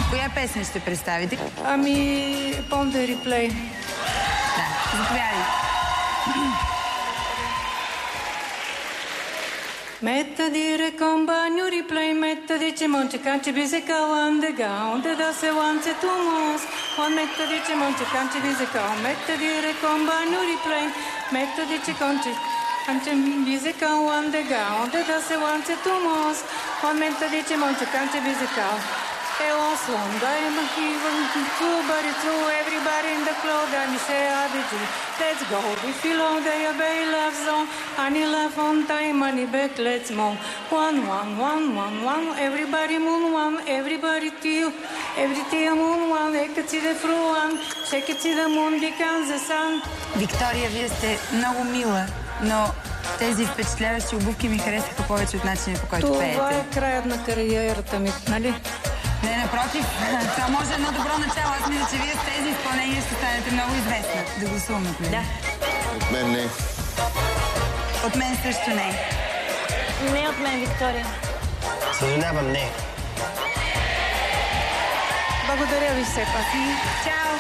Коя песен ще представите? Upon the Replay. Да, заповядайте. Metta dire compagno replay, metta dice monte canci bisica wande gaun, de da se wante tumos, on metta dice monte canci bisica, metta dire compagno replay, metta dice conci canci bisica wande gaun, de da se wante tumos, on metta dice monte canci bisica. It was long, I'm a hero, everybody in the club, and you say, let's go. If you long, they obey love song, and you laugh on time, and you back, let's move. One, everybody moon one, everybody two, every tea moon one, I could see the through one, shake it to the moon, becomes the sun. Виктория, вие сте много мила, но тези впечатляващи обувки ми харесаха повече от начина, по който пеете. Това е краят на кариерата ми, нали? Не, напротив, това може едно добро начало. Аз мисля, че вие с тези изпълнения ще станете много известна. Да гласуваме, please. Да. От мен не. От мен също не. Не от мен, Виктория. Съжалявам, не. Благодаря ви все пак. Чао!